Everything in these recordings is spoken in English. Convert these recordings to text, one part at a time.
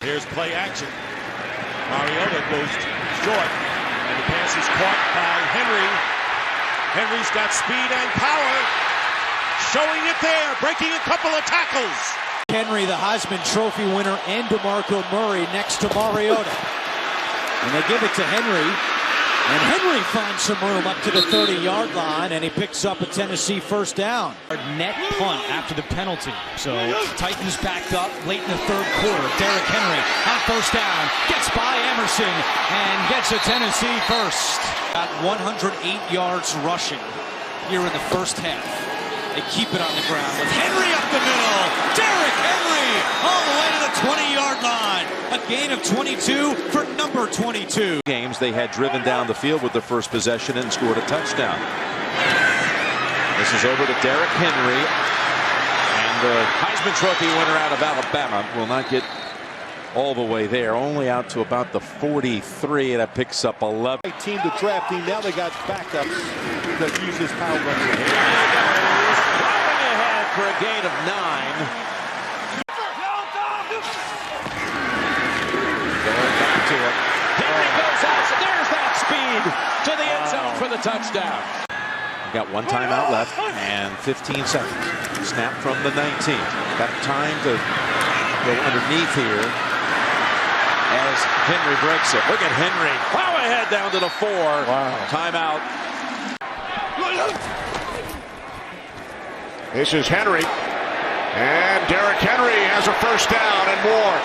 Here's play action. Mariota goes short, and the pass is caught by Henry. Henry's got speed and power, showing it there, breaking a couple of tackles. Henry, the Heisman Trophy winner, and DeMarco Murray next to Mariota. And they give it to Henry. And Henry finds some room up to the 30-yard line, and he picks up a Tennessee first down. Net punt after the penalty. So Titans backed up late in the third quarter. Derrick Henry on first down, gets by Emerson, and gets a Tennessee first. Got 108 yards rushing here in the first half. They keep it on the ground with Henry up the middle. Derrick Henry all the way to the 20-yard line. A gain of 22 for number 22. Games they had driven down the field with their first possession and scored a touchdown. This is over to Derrick Henry, and the Heisman Trophy winner out of Alabama will not get all the way there, only out to about the 43, and that picks up 11. Team to draft team, now they got backups that use this power run. Dropping ahead for a gain of 9. Going back to it. Henry goes out, so there's that speed to the end zone for the touchdown. We got one timeout left and 15 seconds. Snap from the 19. Got time to go underneath here as Henry breaks it. Look at Henry. Plow ahead down to the 4. Wow. Timeout. This is Henry. And Derrick Henry has a first down and more.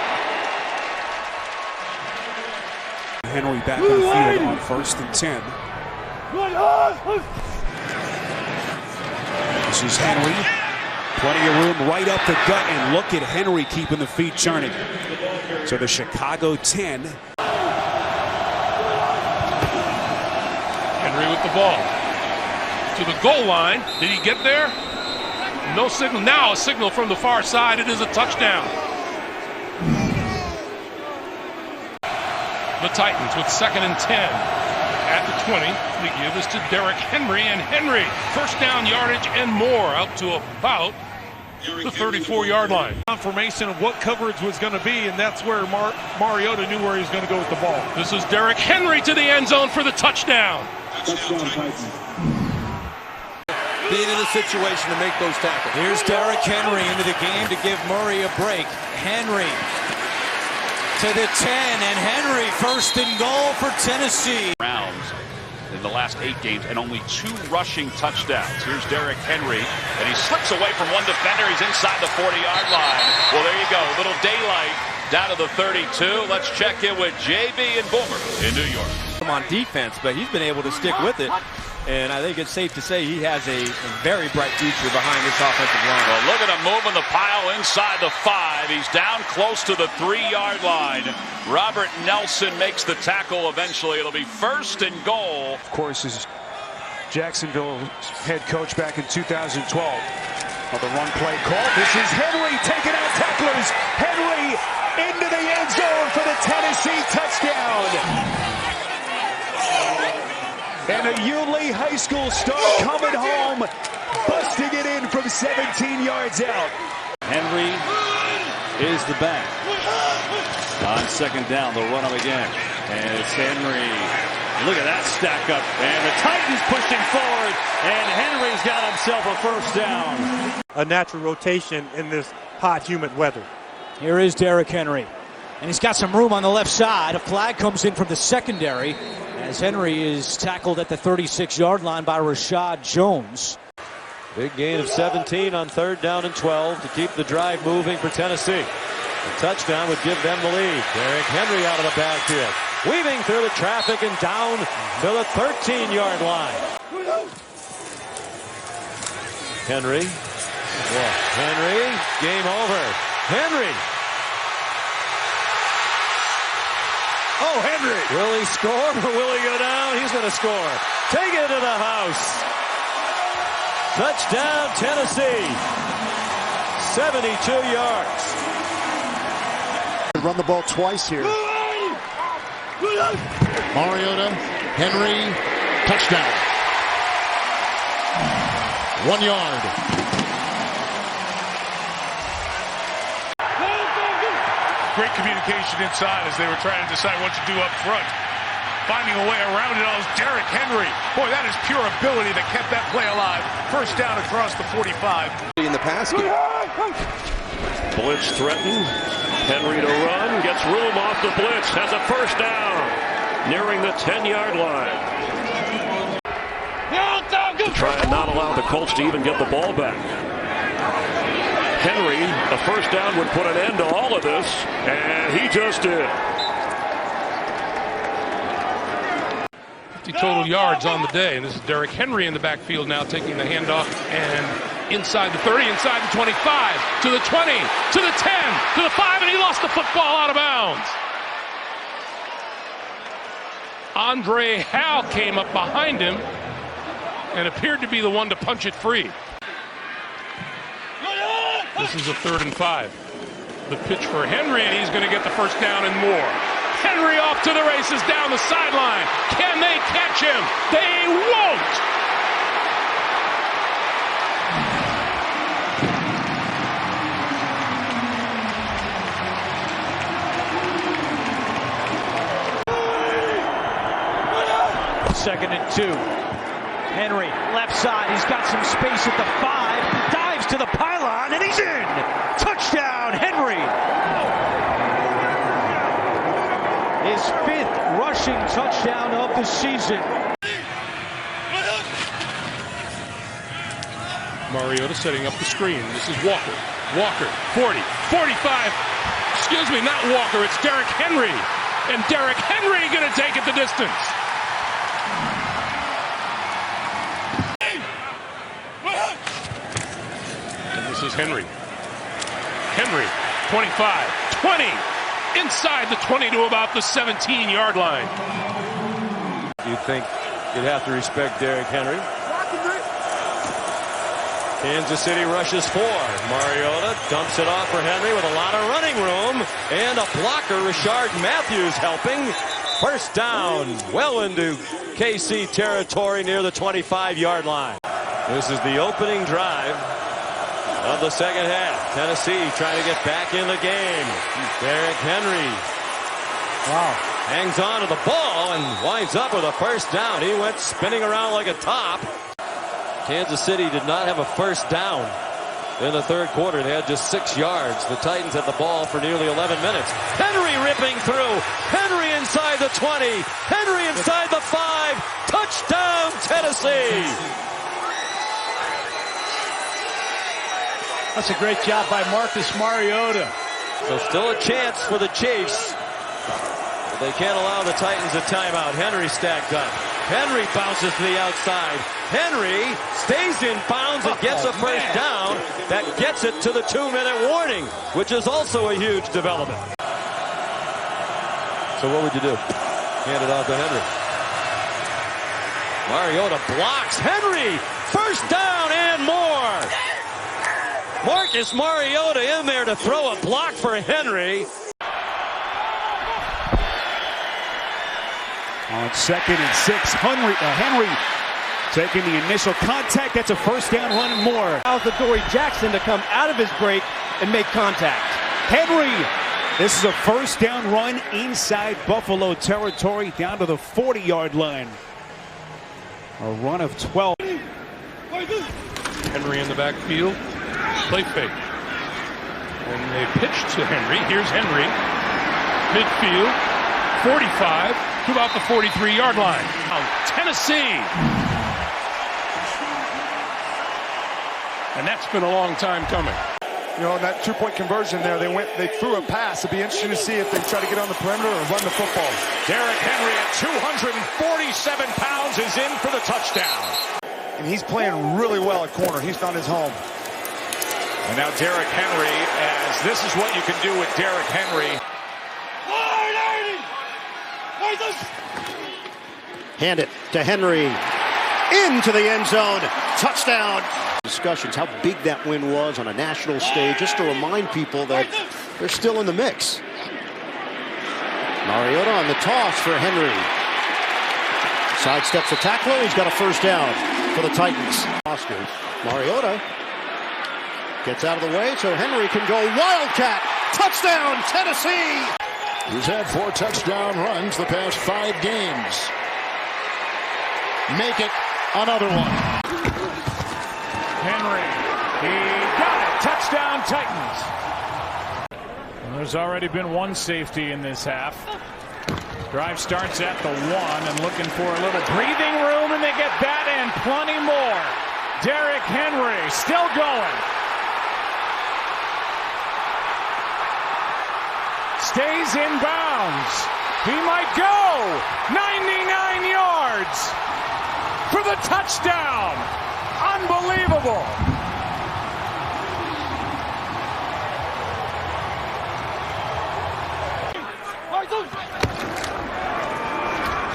Henry back on the field on 1st and 10. This is Henry. Plenty of room right up the gut, and look at Henry keeping the feet churning. So the Chicago 10. Henry with the ball to the goal line. Did he get there? No signal. Now a signal from the far side. It is a touchdown. The Titans with 2nd and 10 at the 20. They give this to Derrick Henry, and Henry first down yardage and more out to about the 34-yard line. Confirmation of what coverage was going to be, and that's where Mariota knew where he was going to go with the ball. This is Derrick Henry to the end zone for the touchdown. Being in a situation to make those tackles. Here's Derrick Henry into the game to give Murray a break. Henry to the 10, and Henry first and goal for Tennessee. Rounds in the last 8 games and only 2 rushing touchdowns. Here's Derrick Henry, and he slips away from one defender. He's inside the 40-yard line. Well, there you go. Little daylight down to the 32. Let's check in with JB and Boomer in New York. On defense, but he's been able to stick with it. And I think it's safe to say he has a very bright future behind this offensive line. Well, look at him moving the pile inside the 5. He's down close to the 3-yard line. Robert Nelson makes the tackle eventually. It'll be first and goal. Of course, is Jacksonville head coach back in 2012. On the run play call, this is Henry taking out tacklers. Henry into the end zone for the Tennessee touchdown. And a Yulee High School star coming home, busting it in from 17 yards out. Henry is the back. On 2nd down, they'll run him again. And it's Henry. Look at that stack up. And the Titans pushing forward. And Henry's got himself a first down. A natural rotation in this hot, humid weather. Here is Derrick Henry. And he's got some room on the left side. A flag comes in from the secondary as Henry is tackled at the 36-yard line by Rashad Jones. Big gain of 17 on 3rd down and 12 to keep the drive moving for Tennessee. A touchdown would give them the lead. Derrick Henry out of the backfield, weaving through the traffic and down to the 13-yard line. Henry. Henry. Game over. Henry. Oh, Henry. Will he score or will he go down? He's going to score. Take it to the house. Touchdown, Tennessee. 72 yards. Run the ball twice here. Mariota, Henry, touchdown. 1 yard. Great communication inside as they were trying to decide what to do up front. Finding a way around it all is Derrick Henry. Boy, that is pure ability that kept that play alive. First down across the 45. In the pass game. Blitz threatened. Henry to run. Gets room off the blitz. Has a first down. Nearing the 10-yard line. Try and not allow the Colts to even get the ball back. Henry, a first down would put an end to all of this, and he just did. 50 total yards on the day, and this is Derrick Henry in the backfield now taking the handoff and inside the 30, inside the 25, to the 20, to the 10, to the 5, and he lost the football out of bounds. Andre Hal came up behind him and appeared to be the one to punch it free. This is a 3rd and 5. The pitch for Henry, and he's going to get the first down and more. Henry off to the races down the sideline. Can they catch him? They won't. Second and 2. Henry, left side. He's got some space at the 5. Dives to the pylon, and he's in. Touchdown, Henry. His 5th rushing touchdown of the season. Mariota setting up the screen. This is Walker. Walker, 40, 45. Excuse me, not Walker. It's Derrick Henry. And Derrick Henry going to take it the distance. And this is Henry. Henry, 25, 20. Inside the 20 to about the 17-yard line. You'd think you'd have to respect Derrick Henry. Kansas City rushes 4. Mariota dumps it off for Henry with a lot of running room. And a blocker, Rashard Matthews, helping. First down, well into KC territory near the 25-yard line. This is the opening drive of the second half. Tennessee trying to get back in the game. Derrick Henry. Wow. Hangs on to the ball and winds up with a first down. He went spinning around like a top. Kansas City did not have a first down in the third quarter. They had just 6 yards. The Titans had the ball for nearly 11 minutes. Henry ripping through. Henry inside the 20. Henry inside the 5. Touchdown, Tennessee. That's a great job by Marcus Mariota. So still a chance for the Chiefs. But they can't allow the Titans a timeout. Henry stacked up. Henry bounces to the outside. Henry stays in bounds and gets a first down. That gets it to the 2-minute warning, which is also a huge development. So what would you do? Hand it off to Henry. Mariota blocks. Henry, first down and more. Marcus Mariota in there to throw a block for Henry. On 2nd and 6, Henry taking the initial contact. That's a first down run and more. Allows the Dory Jackson to come out of his break and make contact. Henry, this is a first down run inside Buffalo territory down to the 40-yard line. A run of 12. Henry in the backfield. Play fake. And they pitch to Henry. Here's Henry. Midfield. 45 to about the 43-yard line. Tennessee. And that's been a long time coming. You know, that 2-point conversion there, they threw a pass. It'd be interesting to see if they try to get on the perimeter or run the football. Derrick Henry at 247 pounds is in for the touchdown. And he's playing really well at corner. He's found his home. And now Derrick Henry, as this is what you can do with Derrick Henry. Hand it to Henry. Into the end zone. Touchdown. Discussions how big that win was on a national stage, just to remind people that they're still in the mix. Mariota on the toss for Henry. Sidesteps the tackler. He's got a first down for the Titans. Mariota gets out of the way so Henry can go wildcat Touchdown, Tennessee! He's had 4 touchdown runs the past 5 games. Make it another one. Henry, he got it. Touchdown, Titans. There's already been one safety in this half. Drive starts at the 1 and looking for a little breathing room, and they get that and plenty more. Derrick Henry still going. Stays in bounds. He might go 99 yards for the touchdown. Unbelievable.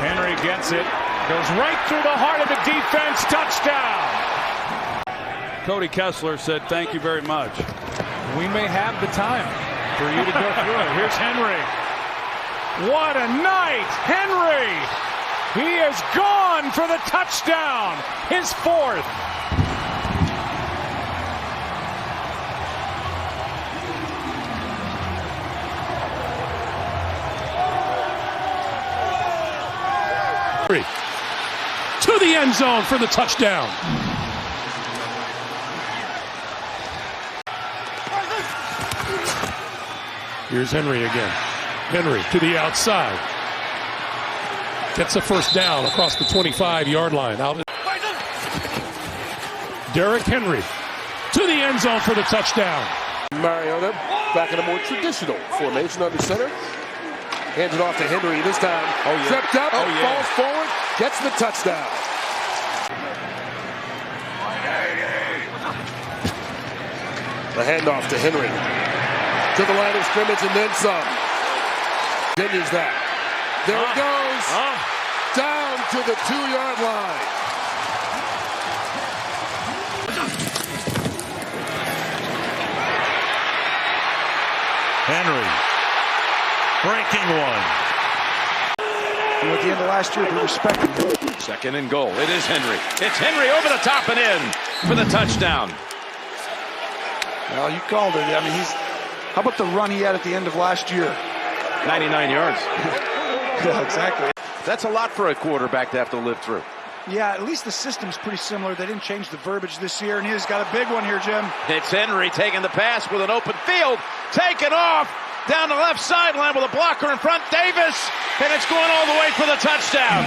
Henry gets it. Goes right through the heart of the defense. Touchdown. Cody Kessler said, "Thank you very much." We may have the time for you to go through it. Here's Henry. What a night. Henry. He is gone for the touchdown. His 4th. To the end zone for the touchdown. Here's Henry again. Henry to the outside. Gets a first down across the 25-yard line. Out. Derrick Henry to the end zone for the touchdown. Mariota back in a more traditional formation under center. Hands it off to Henry this time. Tripped up, falls forward, gets the touchdown. The handoff to Henry. To the line of scrimmage and then some. Continues that. There he goes. Down to the 2-yard line. Henry. Breaking one. At the end of last year, we respected him. 2nd and goal. It is Henry. It's Henry over the top and in for the touchdown. Well, you called it. I mean, how about the run he had at the end of last year? 99 yards. Yeah, exactly. That's a lot for a quarterback to have to live through. Yeah, at least the system's pretty similar. They didn't change the verbiage this year, and he's got a big one here, Jim. It's Henry taking the pass with an open field. Taken off down the left sideline with a blocker in front. Davis, and it's going all the way for the touchdown.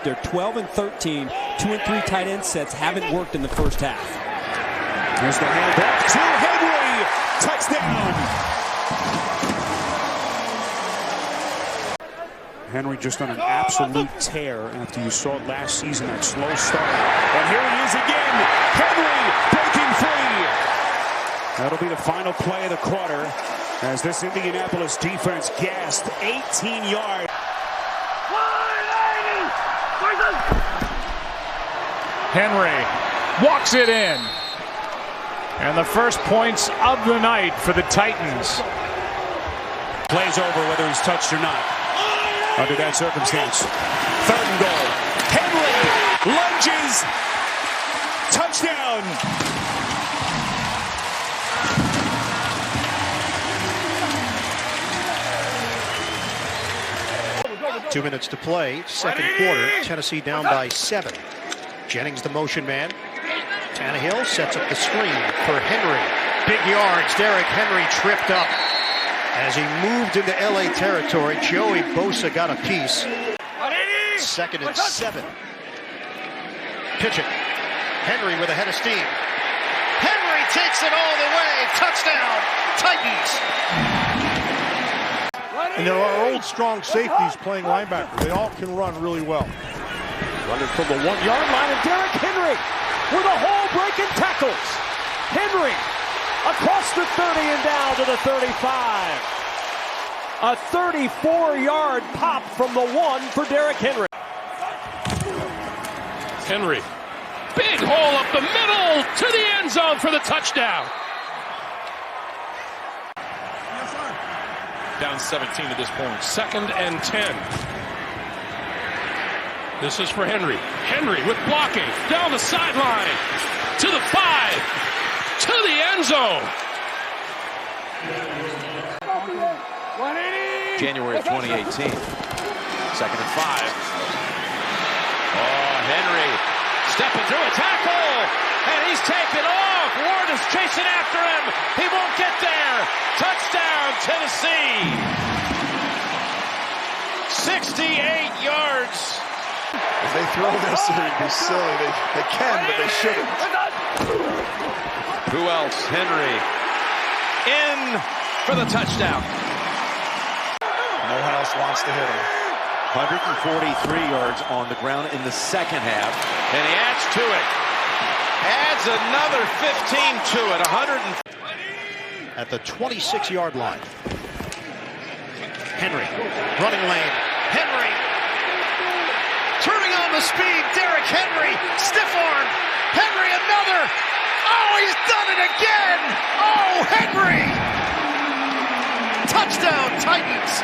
They're 12 and 13. 2 and 3 tight end sets haven't worked in the first half. Here's the handoff to Henry. Touchdown. Henry just on an absolute tear after you saw last season, that slow start. And here he is again. Henry breaking free. That'll be the final play of the quarter as this Indianapolis defense gassed 18 yards. Henry walks it in. And the first points of the night for the Titans. Plays over whether he's touched or not under that circumstance. 3rd and goal. Henry lunges. Touchdown. 2 minutes to play, 2nd quarter. Tennessee down by 7. Jennings, the motion man. Tannehill sets up the screen for Henry. Big yards. Derrick Henry tripped up as he moved into LA territory. Joey Bosa got a piece. 2nd and 7. Pitch it. Henry with a head of steam. Henry takes it all the way. Touchdown, Titans. And there are old, strong safeties playing linebacker. They all can run really well. Running from the 1-yard line, and Derrick Henry with a hole breaking tackles. Henry across the 30 and down to the 35. A 34-yard pop from the 1 for Derrick Henry. Henry. Big hole up the middle to the end zone for the touchdown. Down 17 at this point. 2nd and 10. This is for Henry. Henry with blocking down the sideline to the 5. to the end zone. January of 2018. 2nd and 5. Oh, Henry stepping through a tackle, and he's taken off. Ward is chasing after him. He won't get there. Touchdown, Tennessee. 68 yards. If they throw this, it would be silly. They can, but they shouldn't. Who else? Henry in for the touchdown. No one else wants to hit him. 143 yards on the ground in the second half. And he adds to it. Adds another 15 to it. 100. At the 26-yard line. Henry, running lane. Henry, turning on the speed. Derrick Henry, stiff arm. Henry, another. Oh, he's done it again. Oh, Henry. Touchdown, Titans.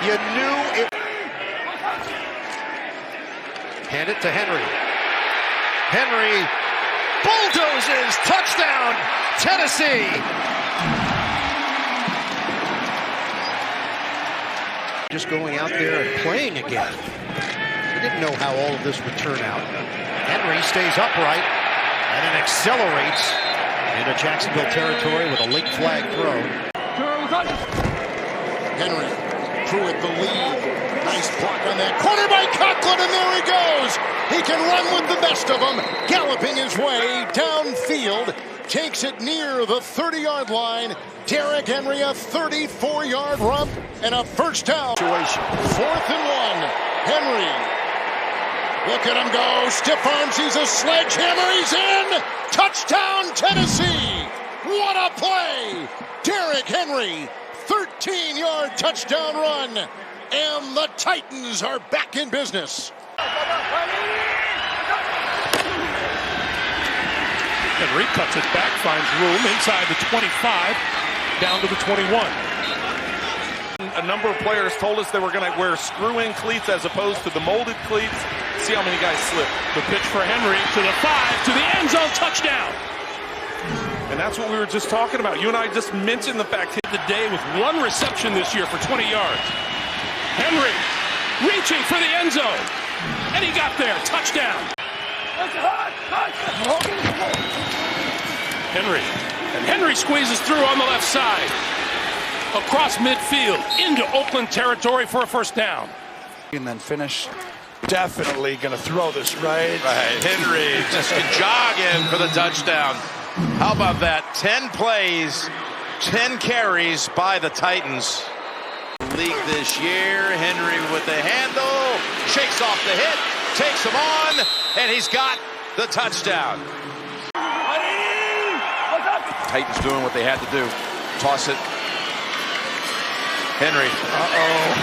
You knew it. Hand it to Henry. Henry bulldozes. Touchdown, Tennessee. Just going out there and playing again. We didn't know how all of this would turn out. Henry stays upright and then accelerates into Jacksonville territory with a late flag throw. Henry, Pruitt the lead. Nice block on that corner by Conklin, and there he goes. He can run with the best of them, galloping his way downfield. Takes it near the 30-yard line. Derrick Henry, a 34-yard run and a first down. 4th and 1. Henry. Look at him go. Stiff arms. He's a sledgehammer. He's in. Touchdown, Tennessee. What a play. Derrick Henry, 13-yard touchdown run. And the Titans are back in business. Henry cuts it back, finds room inside the 25, down to the 21. A number of players told us they were going to wear screw-in cleats as opposed to the molded cleats. See how many guys slip. The pitch for Henry to the 5, to the end zone, touchdown. And that's what we were just talking about. You and I just mentioned the fact Hit the day with 1 reception this year for 20 yards. Henry reaching for the end zone. And he got there. Touchdown. Henry. And Henry squeezes through on the left side. Across midfield into Oakland territory for a first down. And then finish. Definitely going to throw this right. Henry just can jog in for the touchdown. How about that? 10 plays, 10 carries by the Titans. League this year. Henry with the handle, shakes off the hit, takes him on, and he's got the touchdown. Titans doing what they had to do. Toss it. Henry.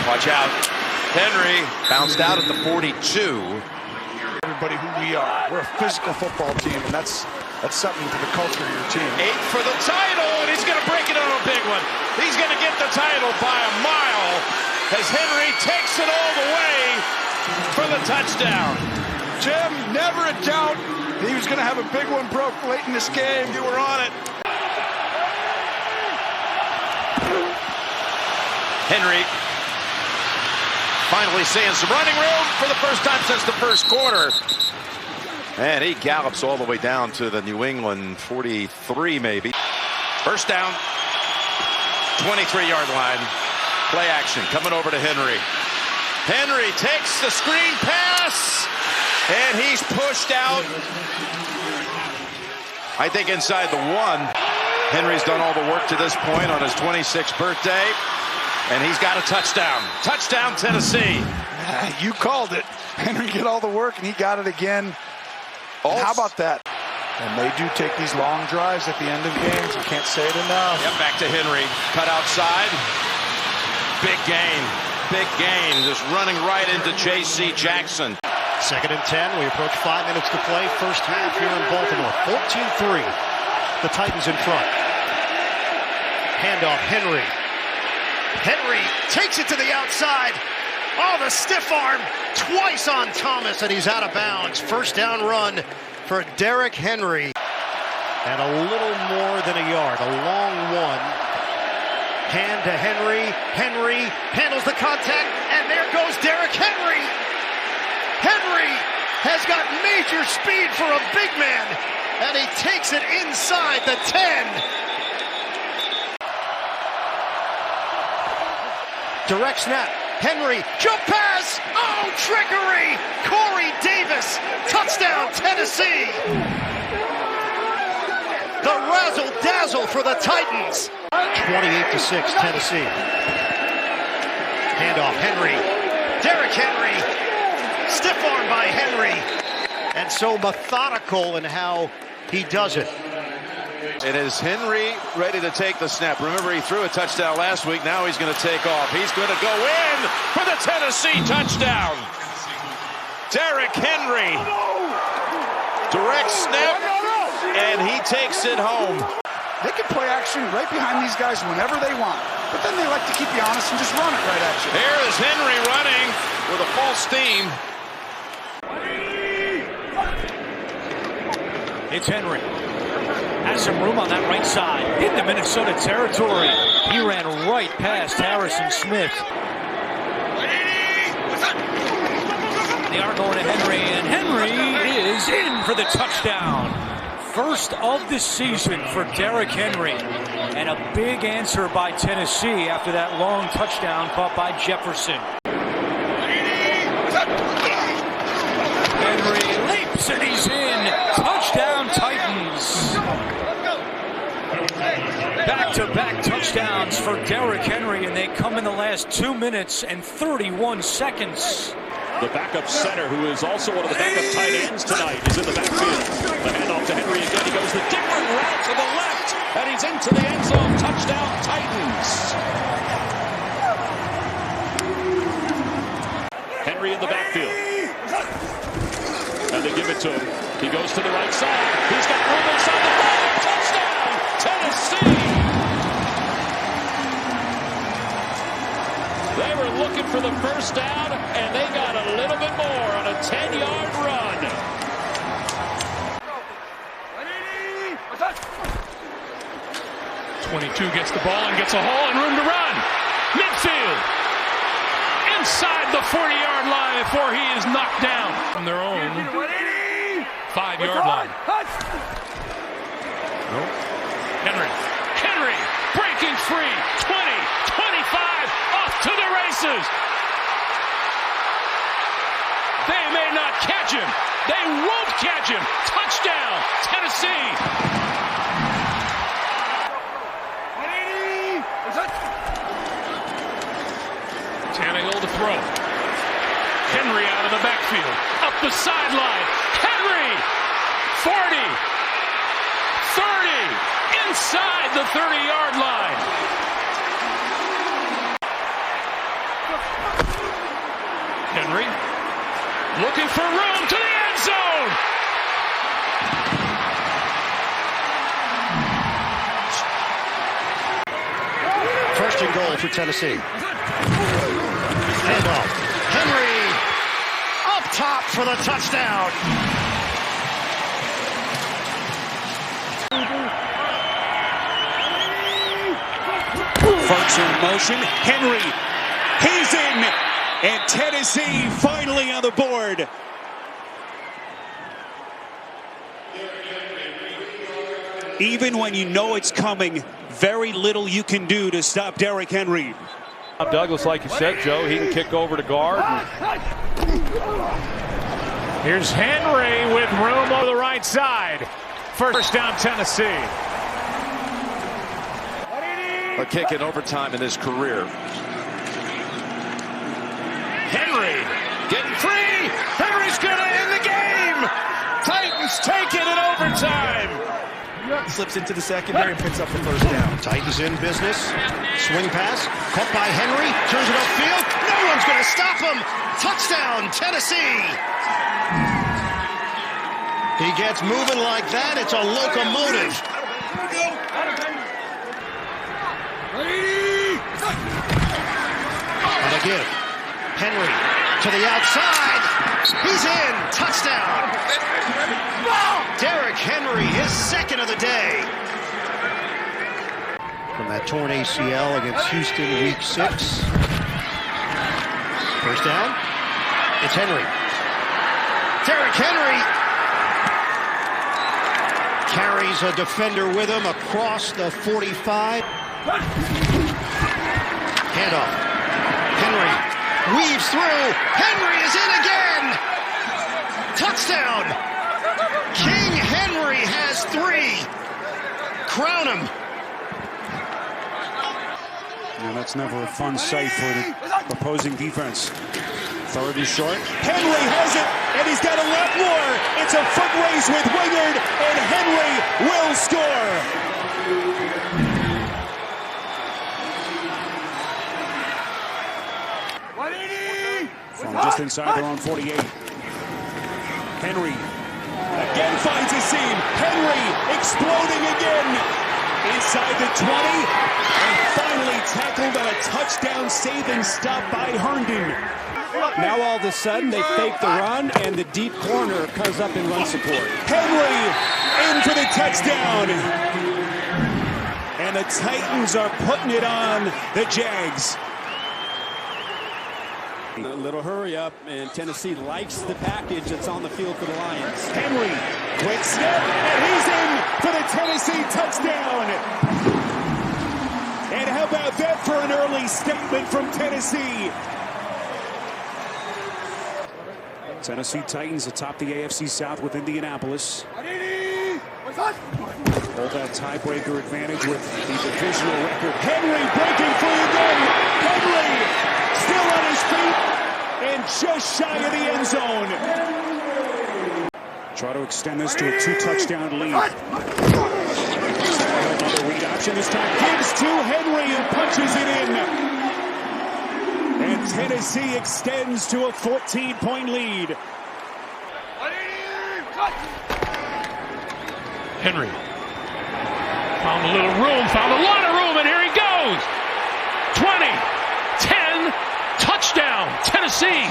Watch out. Henry bounced out at the 42. Everybody who we are. We're a physical football team, and that's something to the culture of your team. 8 for the title, and he's going to break it on a big one. He's going to get the title by a mile as Henry takes it all the way for the touchdown. Jim, never a doubt he was going to have a big one broke late in this game. You were on it. Henry finally seeing some running room for the first time since the first quarter. And he gallops all the way down to the New England 43 maybe. First down, 23-yard line. Play action coming over to Henry. Henry takes the screen pass, and he's pushed out. I think inside the 1. Henry's done all the work to this point on his 26th birthday, and he's got a touchdown. Touchdown, Tennessee. You called it. Henry did all the work, and he got it again. How about that? And they do take these long drives at the end of games. You can't say it enough. Yep, back to Henry. Cut outside. Big gain. Big gain. Just running right into J.C. Jackson. 2nd and 10. We approach 5 minutes to play. First half here in Baltimore. 14-3. The Titans in front. Handoff, Henry. Henry takes it to the outside. Oh, the stiff arm twice on Thomas, and he's out of bounds. First down run for Derrick Henry. And a little more than a yard, a long one. Hand to Henry. Henry handles the contact, and there goes Derrick Henry. Henry has got major speed for a big man, and he takes it inside the 10. Direct snap. Henry, jump pass. Oh, trickery. Corey Davis, touchdown, Tennessee. The razzle-dazzle for the Titans. 28-6, Tennessee. Handoff, Henry. Derrick Henry. Stiff arm by Henry. And so methodical in how he does it. It is Henry ready to take the snap. Remember, he threw a touchdown last week. Now he's going to take off. He's going to go in for the Tennessee touchdown. Derrick Henry. Direct snap, and he takes it home. They can play action right behind these guys whenever they want. But then they like to keep you honest and just run it right at you. Here is Henry running with a full steam. It's Henry. Has some room on that right side. Into Minnesota territory. He ran right past Harrison Smith. They are going to Henry, and Henry is in for the touchdown. First of the season for Derrick Henry. And a big answer by Tennessee after that long touchdown caught by Jefferson. Henry leaps and he's in. Touchdown Titans. Back-to-back touchdowns for Derrick Henry, and they come in the last 2 minutes and 31 seconds. The backup center, who is also one of the backup tight ends tonight, is in the backfield. The handoff to Henry again. He goes the different route to the left, and he's into the end zone. Touchdown Titans. Henry in the backfield. And they give it to him. He goes to the right side. He's got room inside the 5. Touchdown, Tennessee. They were looking for the first down, and they got a little bit more on a 10-yard run. .22 gets the ball and gets a hole and room to run. Midfield. Inside the 40-yard line before he is knocked down from their own 5-yard line. Nope. Henry breaking free. 20, 25, off to the races. They may not catch him. They won't catch him. Touchdown, Tennessee. Tannehill to throw. Henry out of the backfield. Up the sideline. Henry. 40. 30. Inside the 30-yard line. Henry. Looking for room to the end zone. First and goal for Tennessee. Handoff. Henry up top for the touchdown. First in motion. Henry. He's in. And Tennessee finally on the board. Even when you know it's coming, very little you can do to stop Derrick Henry. Douglas, like you said, Joe, he can kick over to guard. Here's Henry with room on the right side. First down, Tennessee. A kick in overtime in his career. Henry getting free. Henry's going to end the game. Titans take it in overtime. Slips into the secondary and picks up the first down. Titans in business. Swing pass. Caught by Henry. Turns it upfield. No one's going to stop him. Touchdown, Tennessee. He gets moving like that. It's a locomotive. And again. Henry to the outside. He's in. Touchdown. Derrick Henry, his second of the day. From that torn ACL against Houston week 6. First down. It's Henry. Derrick Henry carries a defender with him across the 45. Handoff. Henry weaves through. Henry is in again. Touchdown. King Henry has 3. Crown him. Now that's never a fun sight for the opposing defense. Third and short. Henry has it, and he's got a lot more. It's a foot race with Wingard, and Henry will score. From just inside their own 48. Henry again finds a seam. Henry exploding again. Inside the 20. And finally tackled on a touchdown saving stop by Herndon. Now all of a sudden they fake the run, and the deep corner comes up in run support. Henry in for the touchdown. And the Titans are putting it on the Jags. A little hurry up, and Tennessee likes the package that's on the field for the Lions. Henry, quick snap, and he's in for the Tennessee touchdown. And how about that for an early statement from Tennessee? Tennessee Titans atop the AFC South with Indianapolis. Hold that tiebreaker advantage with the divisional record. Henry breaking free again. Henry still on his feet and just shy of the end zone. Try to extend this to a 2-touchdown lead. Another read option this time. Gives to Henry and punches it in. And Tennessee extends to a 14-point lead. Henry found a little room, found a lot of room, and here he goes. 20, 10, touchdown, Tennessee.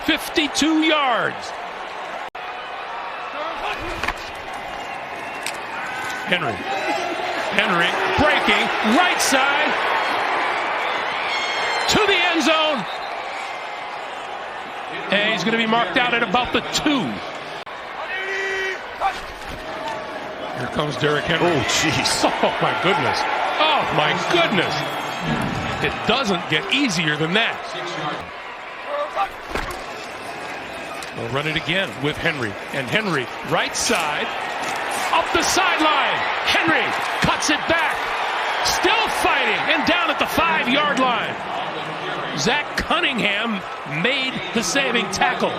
52 yards. Henry breaking, right side, to the end zone. And he's going to be marked out at about the 2. Here comes Derrick Henry. Oh, jeez. Oh, my goodness. Oh, my goodness. It doesn't get easier than that. We'll run it again with Henry. And Henry, right side, up the sideline. Henry cuts it back. Still fighting and down at the 5-yard line. Zach Cunningham made the saving tackle.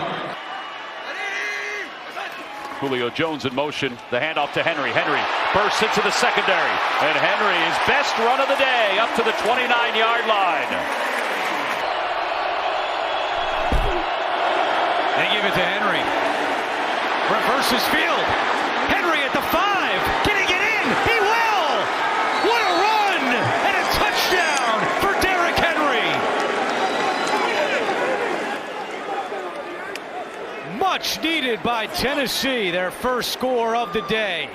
Julio Jones in motion. The handoff to Henry. Henry bursts into the secondary. And Henry, his best run of the day, up to the 29-yard line. They give it to Henry. Reverses field. Henry at the 5. Can he get in? He will! What a run! And a touchdown for Derrick Henry. Much needed by Tennessee, their first score of the day.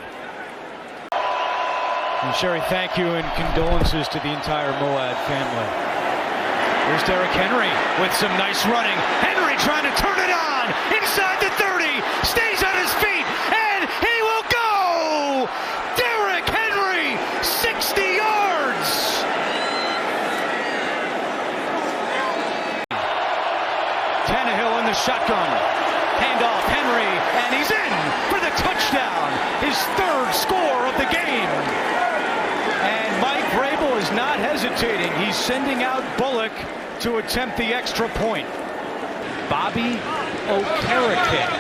And Sherry, thank you and condolences to the entire Moab family. Here's Derrick Henry with some nice running. Henry trying to turn it on inside the 30, stays on his feet, and he will go! Derrick Henry, 60 yards! Tannehill in the shotgun. Handoff, Henry, and he's in for the touchdown. His 3rd score of the game. And Mike Vrabel is not hesitating. He's sending out Bullock to attempt the extra point. Bobby Okereke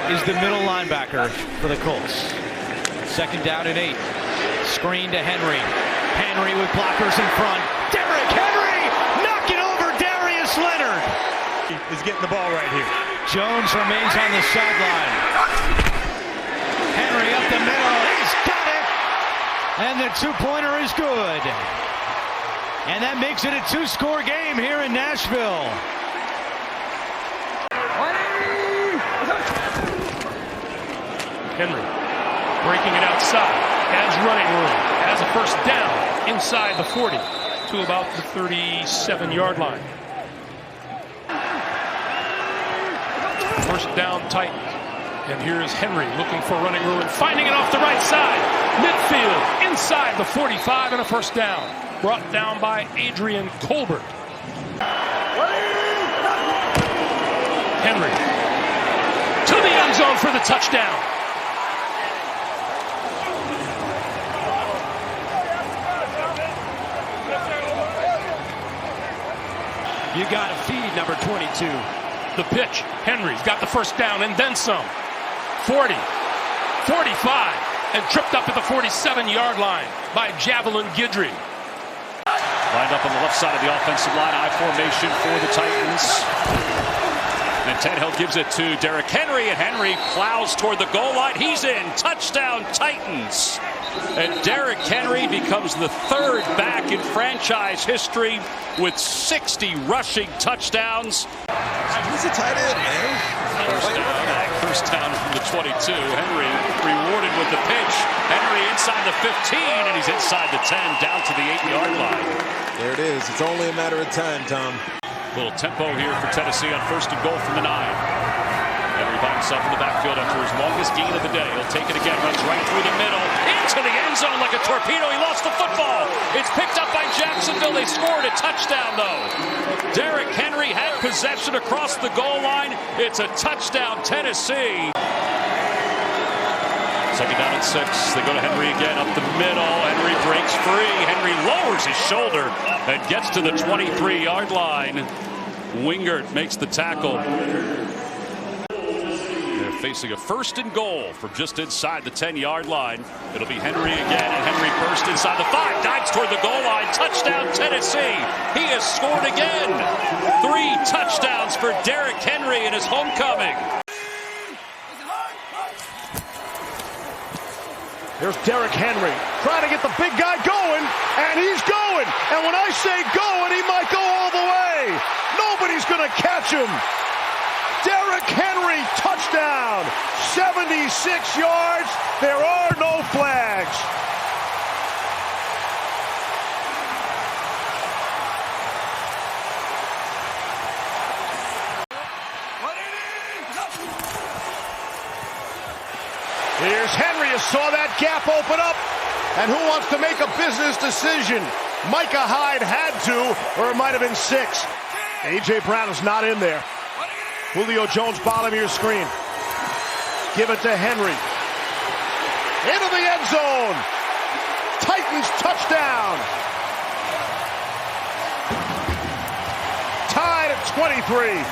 is the middle linebacker for the Colts. 2nd down and 8. Screen to Henry. Henry with blockers in front. Derrick Henry knocking over Darius Leonard. Is getting the ball right here. Jones remains on the sideline. Henry up the middle. He's got it. And the 2-pointer is good. And that makes it a two-score game here in Nashville. Henry breaking it outside, has running room, has a first down inside the 40 to about the 37-yard line. First down Titans. And here's Henry looking for running room and finding it off the right side. Midfield, inside the 45 and a first down. Brought down by Adrian Colbert. Henry to the end zone for the touchdown. You got to feed number 22. The pitch. Henry's got the first down and then some. 40, 45, and tripped up at the 47-yard line by Javelin Guidry. Lined up on the left side of the offensive line, I formation for the Titans. And Tannehill gives it to Derrick Henry, and Henry plows toward the goal line. He's in. Touchdown, Titans. And Derrick Henry becomes the third back in franchise history with 60 rushing touchdowns. He's a tight end, man. First down from the 22. Henry rewarded with the pitch. Henry inside the 15, and he's inside the 10, down to the 8-yard line. There it is. It's only a matter of time, Tom. Little tempo here for Tennessee on first and goal from the 9. Henry by himself in the backfield after his longest gain of the day. He'll take it again, runs right through the middle, into the end zone like a torpedo. He lost the football. It's picked up by Jacksonville. They scored a touchdown, though. Derrick Henry had possession across the goal line. It's a touchdown, Tennessee. Second down at 6. They go to Henry again up the middle. Henry breaks free. Henry lowers his shoulder and gets to the 23-yard line. Wingert makes the tackle. They're facing a first and goal from just inside the 10-yard line. It'll be Henry again, and Henry burst inside the 5. Dives toward the goal line. Touchdown, Tennessee. He has scored again. 3 touchdowns for Derrick Henry in his homecoming. Here's Derrick Henry trying to get the big guy going, and he's going. And when I say going, he might go all the way. Nobody's going to catch him. Derrick Henry, touchdown. 76 yards. There are no flags. Here's Henry, who saw that gap open up, and who wants to make a business decision? Micah Hyde had to, or it might have been 6. A.J. Brown is not in there. Julio Jones, bottom of your screen. Give it to Henry. Into the end zone. Titans touchdown. Tied at 23.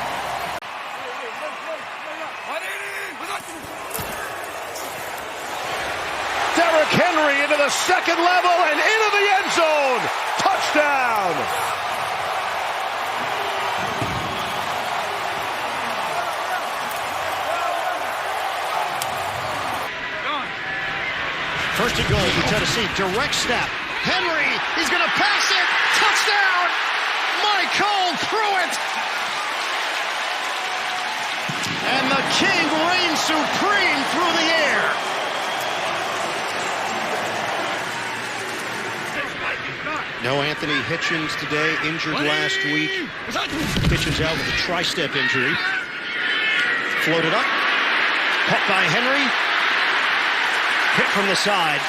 Derrick Henry into the second level and into the end zone. Touchdown. First and goal for Tennessee. Direct snap. Henry, he's going to pass it. Touchdown. Michael threw it. And the King reigns supreme through the air. No Anthony Hitchens today, injured last week. Hitchens out with a tri-step injury. Floated up. Caught by Henry. Hit from the side.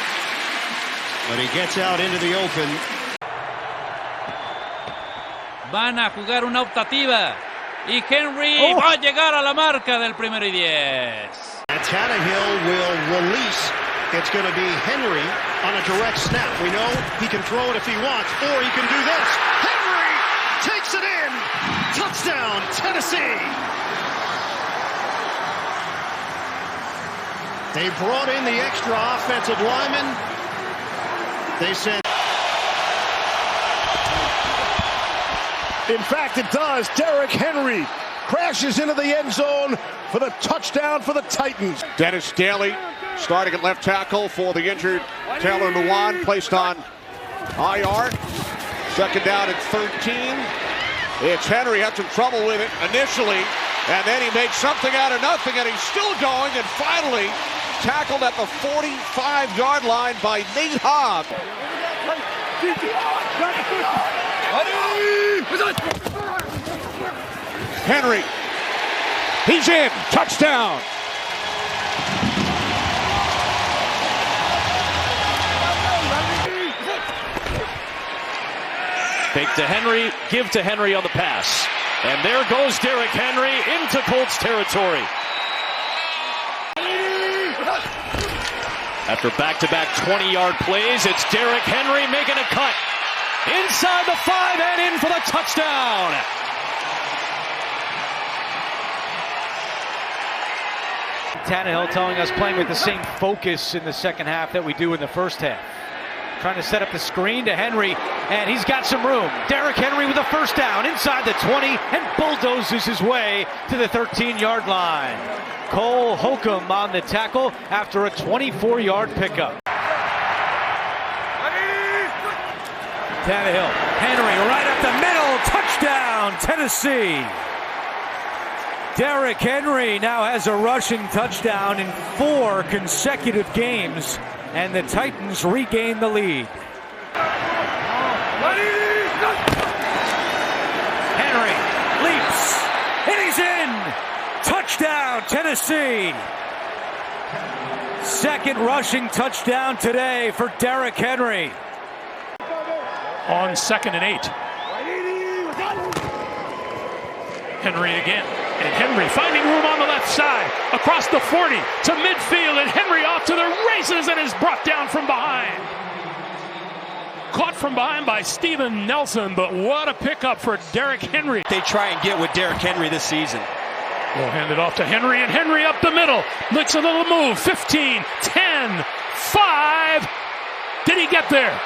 But he gets out into the open. Van a jugar una optativa. Y Henry va a llegar a la marca del 1º y 10. And Tannehill will release. It's going to be Henry on a direct snap. We know he can throw it if he wants, or he can do this. Henry takes it in. Touchdown, Tennessee. They brought in the extra offensive lineman. They said. In fact, it does. Derrick Henry crashes into the end zone for the touchdown for the Titans. Dennis Daly starting at left tackle for the injured Taylor Lewan, placed on IR. Second down at 13. It's Henry, had some trouble with it initially, and then he made something out of nothing, and he's still going, and finally tackled at the 45-yard line by Nate Hobb. Henry, he's in, touchdown. Fake to Henry, give to Henry on the pass. And there goes Derrick Henry into Colts territory. After back-to-back 20-yard plays, it's Derrick Henry making a cut. Inside the 5 and in for the touchdown. Tannehill telling us playing with the same focus in the second half that we do in the first half. Trying to set up the screen to Henry, and he's got some room. Derrick Henry with a first down inside the 20 and bulldozes his way to the 13-yard line. Cole Holcomb on the tackle after a 24-yard pickup. Tannehill, Henry right up the middle, touchdown Tennessee. Derrick Henry now has a rushing touchdown in 4 consecutive games, and the Titans regain the lead. Henry leaps, and he's in. Touchdown, Tennessee. Second rushing touchdown today for Derrick Henry. On 2nd and 8. Henry again. And Henry finding room on the left side. Across the 40 to midfield. And Henry off to the races and is brought down from behind. Caught from behind by Steven Nelson. But what a pickup for Derrick Henry. They try and get with Derrick Henry this season. We'll hand it off to Henry. And Henry up the middle. Makes a little move. 15, 10, 5. Did he get there?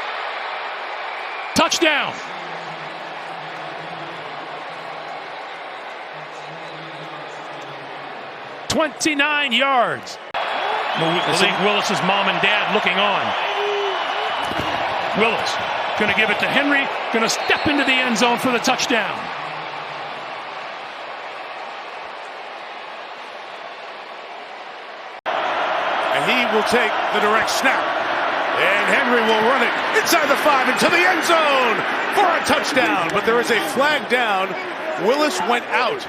Touchdown. "29 yards. Malik Willis's mom and dad looking on. Willis going to give it to Henry. Going to step into the end zone for the touchdown. And he will take the direct snap. And Henry will run it inside the 5 into the end zone for a touchdown. But there is a flag down. Willis went out.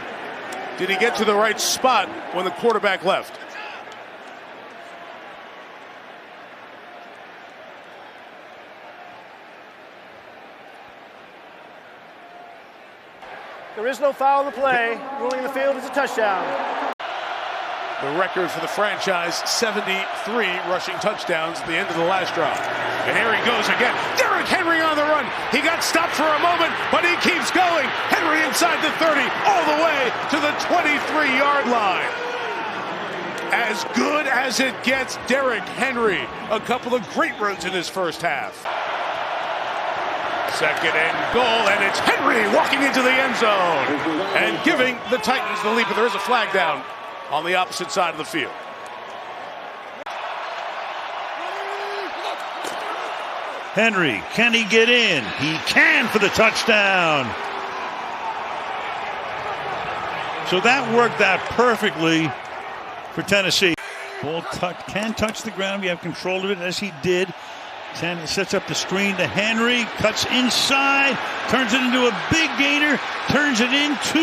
Did he get to the right spot when the quarterback left? There is no foul on the play. Ruling the field is a touchdown. The record for the franchise, 73 rushing touchdowns at the end of the last drive. And here he goes again. Derrick Henry on the run. He got stopped for a moment, but he keeps going. Henry inside the 30, all the way to the 23-yard line. As good as it gets, Derrick Henry. A couple of great runs in his first half. Second and goal, and it's Henry walking into the end zone and giving the Titans the lead, but there is a flag down on the opposite side of the field. Henry, can he get in? He can for the touchdown. So that worked out perfectly for Tennessee. Ball can touch the ground. We have control of it as he did. Sets up the screen to Henry, cuts inside, turns it into a big gainer, turns it into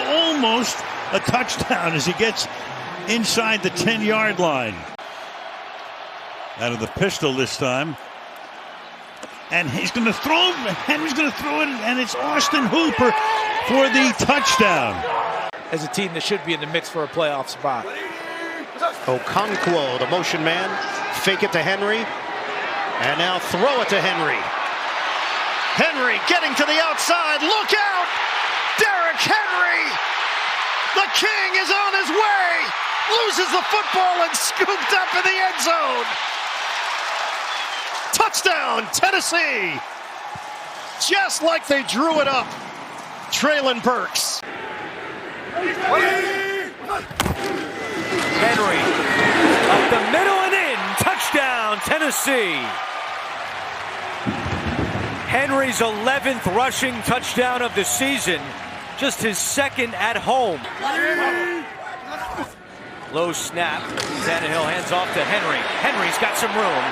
almost a touchdown as he gets inside the 10-yard line. Out of the pistol this time. And he's going to throw, Henry's going to throw it, and it's Austin Hooper for the touchdown. As a team that should be in the mix for a playoff spot. Okonkwo, the motion man, fake it to Henry, and now throw it to Henry. Henry getting to the outside, look out! Derrick Henry! The king is on his way! Loses the football and scooped up in the end zone! Touchdown, Tennessee! Just like they drew it up. Traylon Burks. Henry up the middle and in. Touchdown, Tennessee. Henry's 11th rushing touchdown of the season, just his second at home. Low snap. Tannehill hands off to Henry. Henry's got some room.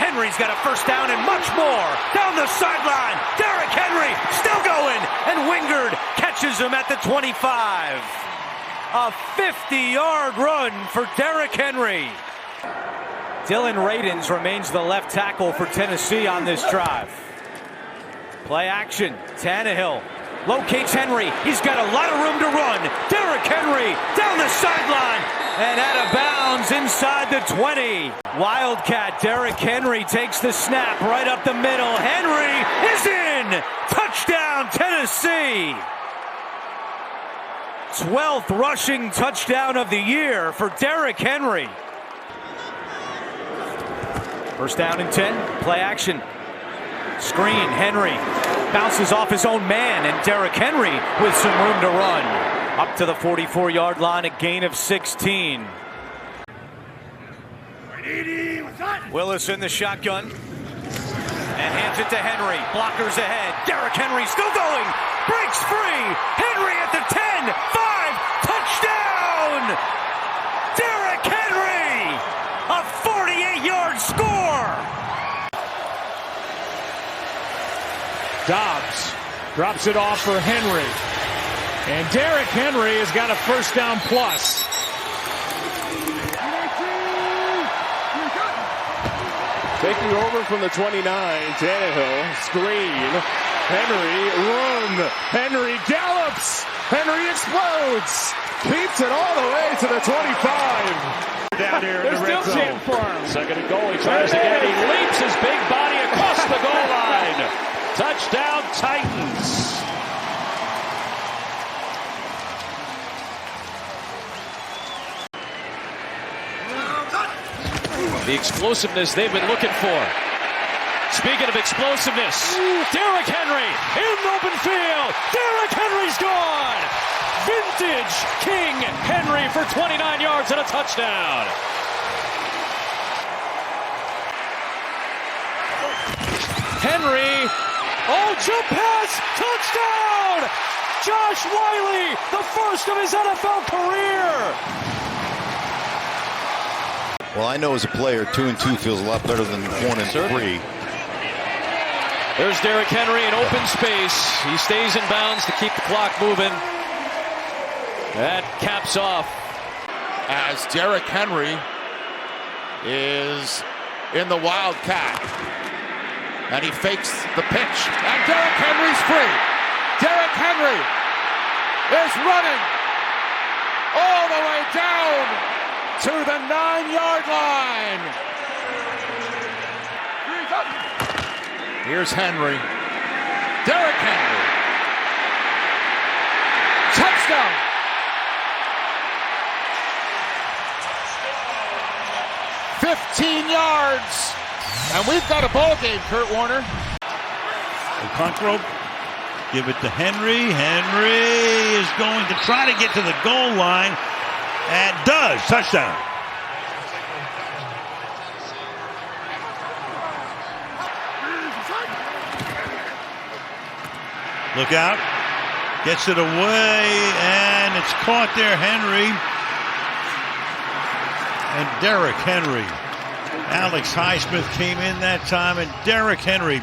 Henry's got a first down and much more. Down the sideline. Derrick Henry still going. And Wingard catches him at the 25. A 50-yard run for Derrick Henry. Dylan Radins remains the left tackle for Tennessee on this drive. Play action. Tannehill locates Henry. He's got a lot of room to run. Derrick Henry down the sideline and out of bounds inside the 20. Wildcat Derrick Henry takes the snap right up the middle. Henry is in. Touchdown, Tennessee. 12th rushing touchdown of the year for Derrick Henry. First down and 10. Play action. Screen. Henry bounces off his own man, and Derrick Henry with some room to run. Up to the 44-yard line, a gain of 16. Willis in the shotgun and hands it to Henry. Blockers ahead. Derrick Henry still going. Breaks free. Henry at the 10. 5. Touchdown! Derrick Henry! A 48-yard score! Dobbs drops it off for Henry. And Derrick Henry has got a first down plus. Taking over from the 29, Tannehill, screen. Henry, run. Henry gallops. Henry explodes. Keeps it all the way to the 25. Down here in the red zone. Second and goal. He tries again. He leaps his big body across the goal line. Touchdown, Titans. The explosiveness they've been looking for. Speaking of explosiveness, Derrick Henry in open field. Derrick Henry's gone. Vintage King Henry for 29 yards and a touchdown. Henry, jump pass, touchdown! Josh Wiley, the first of his NFL career. Well, I know as a player, 2-2 feels a lot better than 1-3. There's Derrick Henry in open space. He stays in bounds to keep the clock moving. That caps off. As Derrick Henry is in the Wildcat. And he fakes the pitch. And Derrick Henry's free. Derrick Henry is running all the way down to the 9-yard line. Here's Henry. Derrick Henry. Touchdown. $15. And we've got a ball game, Kurt Warner. Punt rope. Give it to Henry. Henry is going to try to get to the goal line. And does. Touchdown. Look out. Gets it away. And it's caught there. Henry. And Derrick Henry. Alex Highsmith came in that time. And Derrick Henry.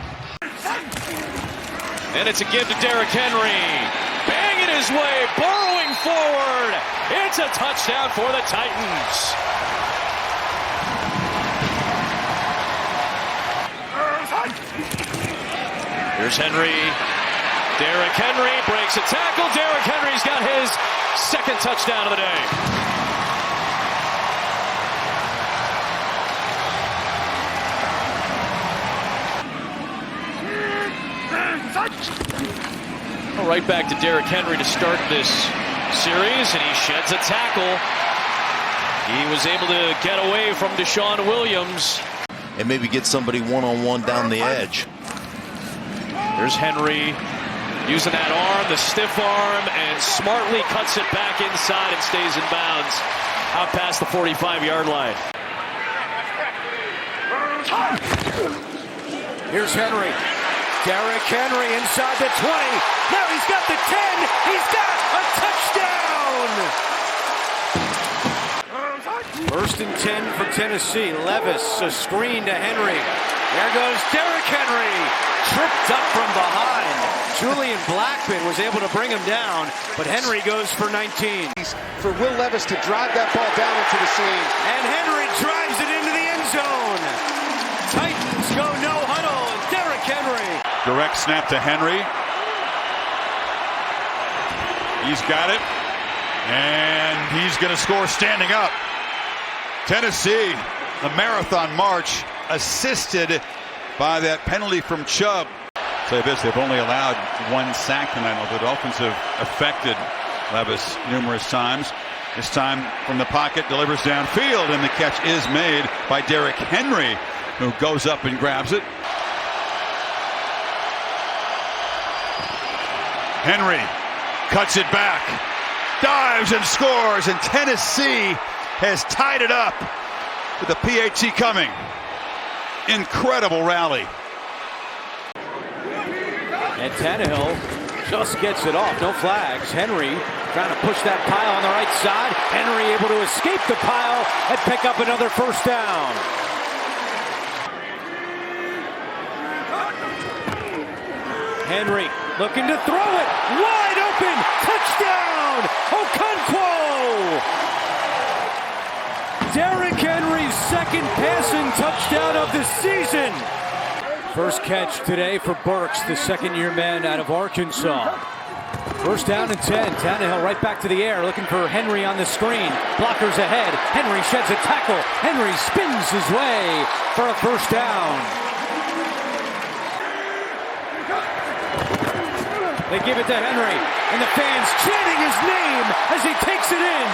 And it's a give to Derrick Henry. Banging his way, burrowing forward. It's a touchdown for the Titans. Here's Henry. Derrick Henry breaks a tackle. Derrick Henry's got his second touchdown of the day. Right back to Derrick Henry to start this series, and he sheds a tackle. He was able to get away from Deshaun Williams. And maybe get somebody one-on-one down the edge. There's Henry using that arm, the stiff arm, and smartly cuts it back inside and stays in bounds out past the 45-yard line. Here's Henry. Derrick Henry inside the 20. Now he's got the 10. He's got a touchdown. First and 10 for Tennessee. Levis, a screen to Henry. There goes Derrick Henry. Tripped up from behind. Julian Blackman was able to bring him down, but Henry goes for 19. For Will Levis to drive that ball down into the seam. And Henry drives it into the end zone. Titans go no huddle. Derrick Henry. Direct snap to Henry. He's got it. And he's going to score standing up. Tennessee, the marathon march, assisted by that penalty from Chubb. Say this, they've only allowed one sack tonight. The Dolphins have affected Levis numerous times. This time from the pocket, delivers downfield, and the catch is made by Derrick Henry, who goes up and grabs it. Henry cuts it back, dives and scores, and Tennessee has tied it up with the PAT coming. Incredible rally. And Tannehill just gets it off. No flags. Henry trying to push that pile on the right side. Henry able to escape the pile and pick up another first down. Henry looking to throw it. Wide open. Touchdown. Okonkwo. Derrick Henry's second passing touchdown of the season. First catch today for Burks, the second-year man out of Arkansas. First down and 10. Tannehill right back to the air, looking for Henry on the screen. Blockers ahead. Henry sheds a tackle. Henry spins his way for a first down. They give it to Henry, and the fans chanting his name as he takes it in.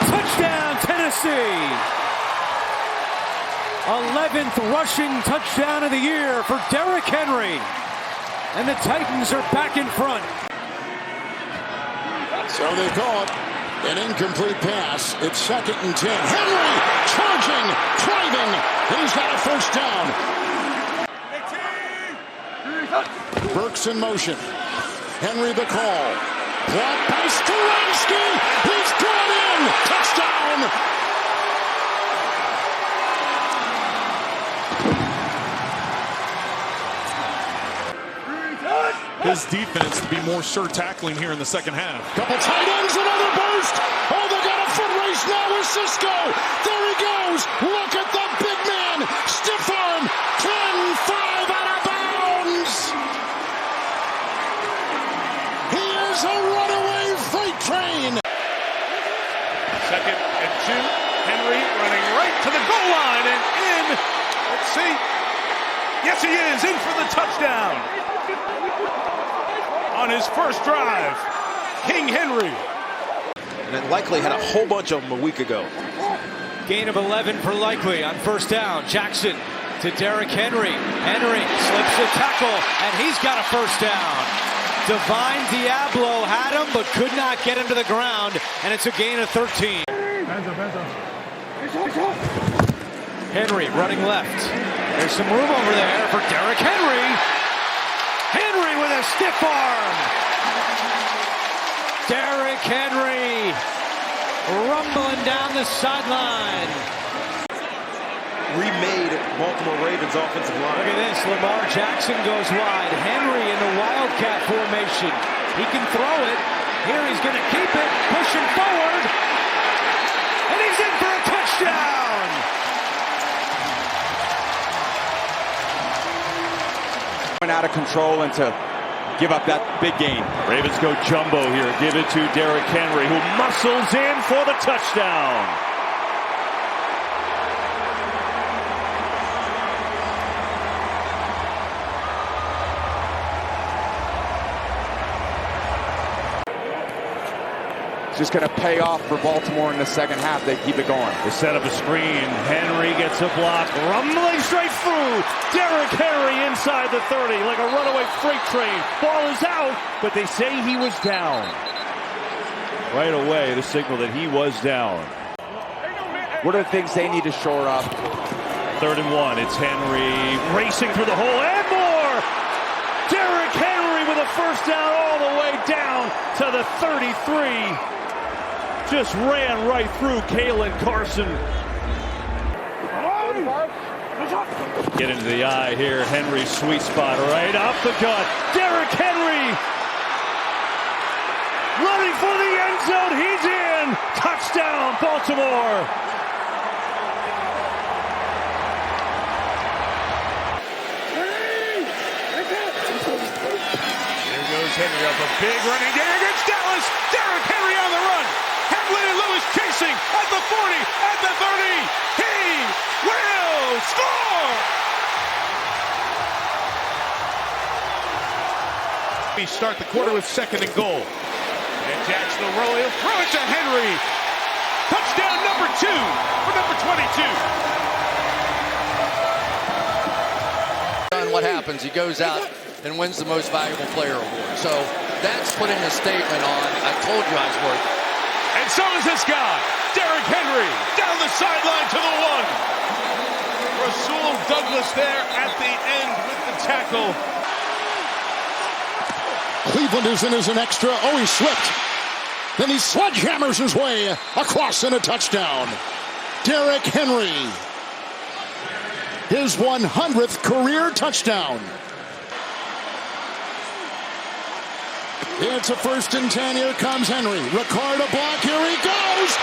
Touchdown, Tennessee. 11th rushing touchdown of the year for Derrick Henry. And the Titans are back in front. So they call it an incomplete pass. It's 2nd and 10. Henry charging, driving. He's got a first down. Burks in motion. Henry the call. Blocked by Skoronski. He's brought in. Touchdown. His defense to be more sure tackling here in the second half. Couple tight ends, another burst. Oh, they got a foot race now with Cisco. There he goes. Look at the big man. Stiff arm. 10-5 out of bounds. He is a runaway freight train. 2nd and 2. Henry running right to the goal line and in. Let's see. Yes, he is in for the touchdown. On his first drive, King Henry. And then Likely had a whole bunch of them a week ago. Gain of 11 for Likely on first down. Jackson to Derrick Henry. Henry slips the tackle, and he's got a first down. Divine Diablo had him, but could not get him to the ground, and it's a gain of 13. Henry running left. There's some room over there for Derrick Henry. Henry with a stiff arm. Derrick Henry rumbling down the sideline. Remade Baltimore Ravens offensive line. Look at this. Lamar Jackson goes wide. Henry in the Wildcat formation. He can throw it. Here he's going to keep it. Pushing forward. And he's in for a touchdown. Out of control and to give up that big gain. Ravens go jumbo here. Give it to Derrick Henry, who muscles in for the touchdown. Just going to pay off for Baltimore in the second half. They keep it going. They set up a screen. Henry gets a block. Rumbling straight through. Derrick Henry inside the 30 like a runaway freight train. Ball is out, but they say he was down. Right away, the signal that he was down. What are the things they need to shore up? 3rd and 1. It's Henry racing through the hole and more. touchdown all the way down to the 33. Just ran right through Kalen Carson. Get into the eye here. Henry's sweet spot right off the gut. Derrick Henry running for the end zone. He's in. Touchdown, Baltimore. There goes Henry up a big running game against Dallas. Derrick Henry on the run. Hamlin and Lewis chasing at the 40, at the 30. He will score! We start the quarter with 2nd and goal. And Jackson will roll. He'll throw it to Henry. Touchdown number 2 for number 22. What happens? He goes out and wins the most valuable player award. So that's putting a statement on, I told you I was worth it. And so is this guy, Derrick Henry, down the sideline to the 1. Rasul Douglas there at the end with the tackle. Cleveland is in as an extra. Oh, he slipped. Then he sledgehammers his way across in a touchdown. Derrick Henry. His 100th career touchdown. It's a 1st and 10. Here comes Henry. Ricard a block. Here he goes.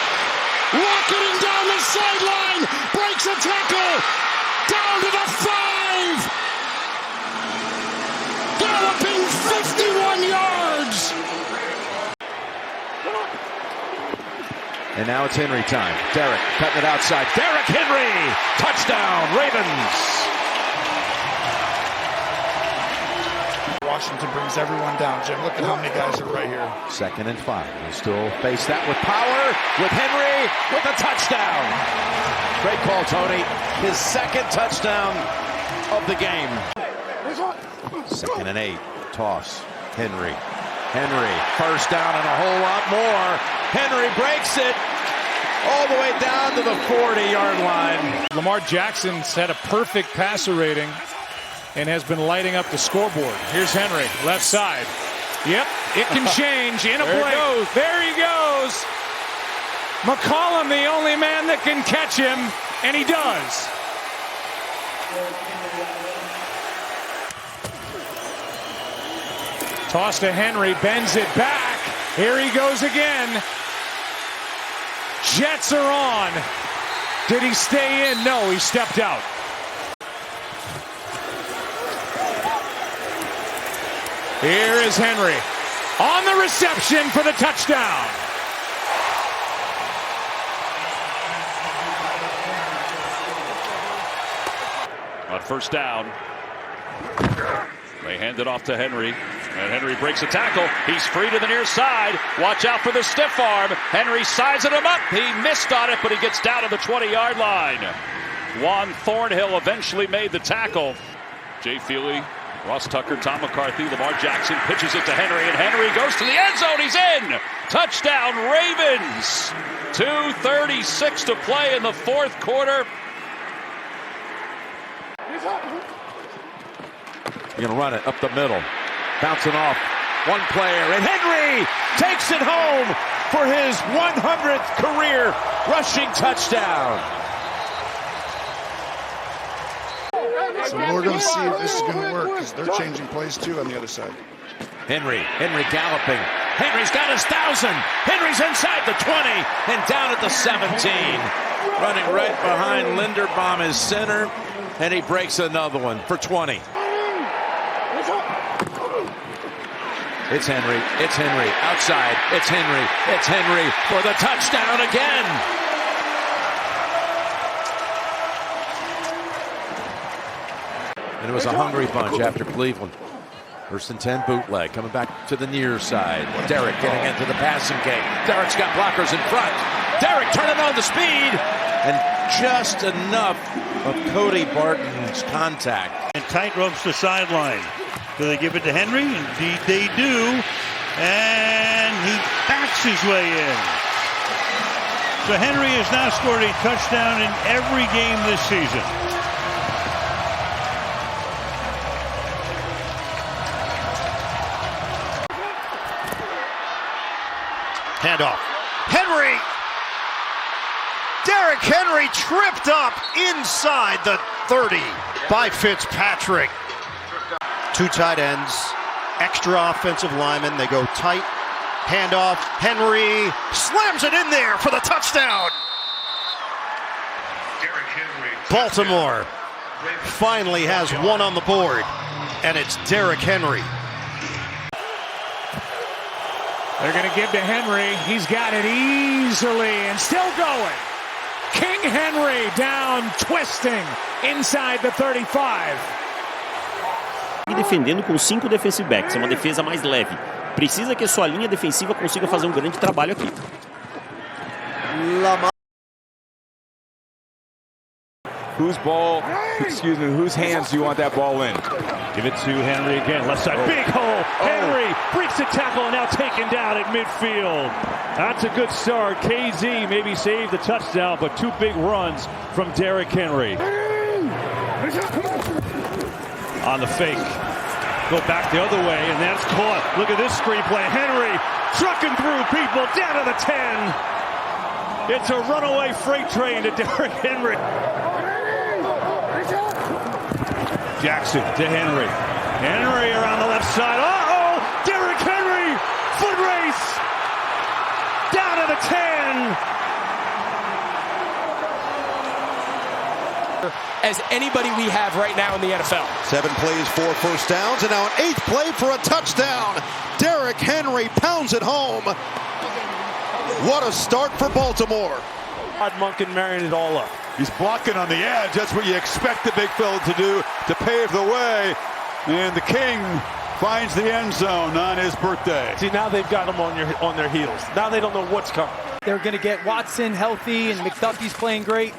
Rocketing down the sideline. Breaks a tackle. Down to the 5. Galloping 51 yards. And now it's Henry time. Derrick cutting it outside. Derrick Henry. Touchdown, Ravens. Washington brings everyone down, Jim. Look at how many guys are right here. 2nd and 5. He'll still face that with power, with Henry, with a touchdown. Great call, Tony. His 2nd touchdown of the game. 2nd and 8. Toss. Henry. Henry. 1st down and a whole lot more. Henry breaks it all the way down to the 40-yard line. Lamar Jackson's had a perfect passer rating and has been lighting up the scoreboard. Here's Henry, left side. Yep, it can change in a play. There he goes. McCollum, the only man that can catch him, and he does. Toss to Henry, bends it back. Here he goes again. Jets are on. Did he stay in? No, he stepped out. Here is Henry on the reception for the touchdown. On 1st down, they hand it off to Henry, and Henry breaks a tackle. He's free to the near side. Watch out for the stiff arm. Henry sizing him up. He missed on it, but he gets down to the 20-yard line. Juan Thornhill eventually made the tackle. Jay Feely, Ross Tucker, Tom McCarthy, Lamar Jackson pitches it to Henry, and Henry goes to the end zone. He's in. Touchdown, Ravens. 2:36 to play in the 4th quarter. You're going to run it up the middle. Bouncing off one player, and Henry takes it home for his 100th career rushing touchdown. So we're going to see if this is going to work because they're changing plays too on the other side. Henry galloping. Henry's got his 1,000. Henry's inside the 20 and down at the 17. Running right behind Linderbaum is center, and he breaks another one for 20. It's Henry. It's Henry. Outside. It's Henry. It's Henry for the touchdown again. And it was a hungry bunch after Cleveland. 1st and 10 bootleg coming back to the near side. Derrick getting into the passing game. Derrick's got blockers in front. Derrick turning on the speed. And just enough of Cody Barton's contact. And tight ropes the sideline. Do they give it to Henry? Indeed they do. And he backs his way in. So Henry has now scored a touchdown in every game this season. handoff. Henry! Derrick Henry tripped up inside the 30 by Fitzpatrick. Two tight ends, extra offensive linemen. They go tight. Handoff. Henry slams it in there for the touchdown. Baltimore finally has one on the board, and it's Derrick Henry. They're going to give to Henry. He's got it easily and still going. King Henry down, twisting inside the 35. E defendendo com 5 defensive backs, é uma defesa mais leve. Precisa que a sua linha defensiva consiga fazer um grande trabalho aqui. Whose hands do you want that ball in? Give it to Henry again. Left side, big hole. Henry breaks the tackle and now taken down at midfield. That's a good start. KZ maybe saved the touchdown, but two big runs from Derrick Henry. On the fake. Go back the other way, and that's caught. Look at this screenplay. Henry trucking through people down to the 10. It's a runaway freight train to Derrick Henry. Jackson to Henry. Henry around the left side. Uh-oh! Derrick Henry! Foot race! Down to the 10. As anybody we have right now in the NFL. 7 plays, 4 first downs, and now an 8th play for a touchdown. Derrick Henry pounds it home. What a start for Baltimore. Monken marrying it all up. He's blocking on the edge. That's what you expect the big fella to do, to pave the way. And the King finds the end zone on his birthday. See, now they've got them on their heels. Now they don't know what's coming. They're going to get Watson healthy, and McDuffie's playing great.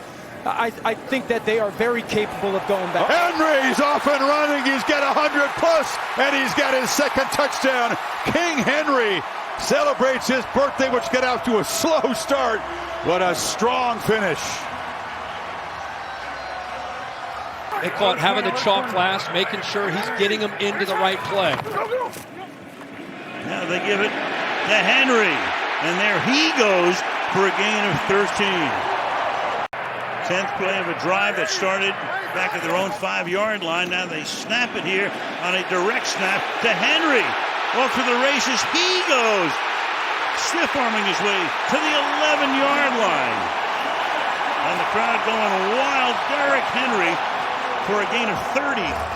I think that they are very capable of going back. Henry's off and running. He's got 100 plus, and he's got his second touchdown. King Henry celebrates his birthday, which got out to a slow start, but a strong finish. They call it having the chalk glass, making sure he's getting them into the right play. Now they give it to Henry, and there he goes for a gain of 13. 10th play of a drive that started back at their own 5-yard line. Now they snap it here on a direct snap to Henry. Off to the races he goes, stiff-arming his way to the 11-yard line. And the crowd going wild. Derrick Henry for a gain of 33.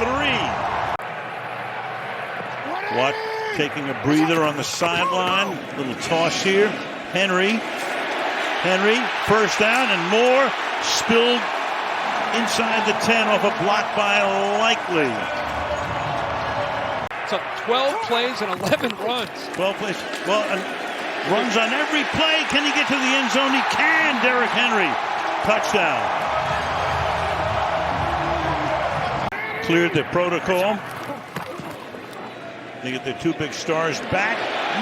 Watt taking a breather on the sideline. Little toss here. Henry, first down and more. Spilled inside the 10 off a block by Likely. So 12 plays and 11 runs. 12 plays. Well, runs on every play. Can he get to the end zone? He can. Derrick Henry. Touchdown. Cleared the protocol. They get their two big stars back.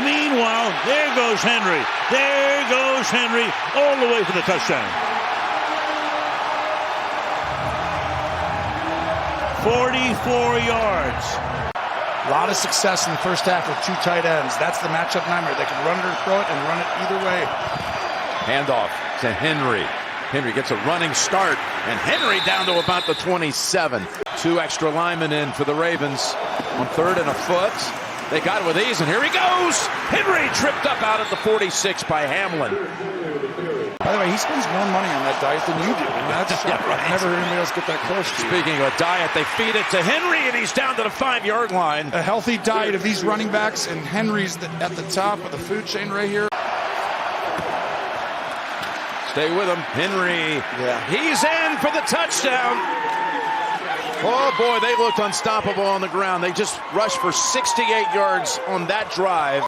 Meanwhile, there goes Henry. There goes Henry all the way for the touchdown. 44 yards. A lot of success in the first half with two tight ends. That's the matchup nightmare. They can run it or throw it and run it either way. Handoff to Henry. Henry gets a running start, and Henry down to about the 27. 2 extra linemen in for the Ravens on 3rd and a foot. They got it with ease, and here he goes. Henry tripped up out at the 46 by Hamlin. By the way, he spends more money on that diet than you do. And that's Yeah, right. I've never heard anybody else get that close to you. Speaking of a diet, they feed it to Henry, and he's down to the 5-yard line. A healthy diet of these running backs, and Henry's at the top of the food chain right here. Stay with him. Henry. He's in for the touchdown. Oh, boy, they looked unstoppable on the ground. They just rushed for 68 yards on that drive.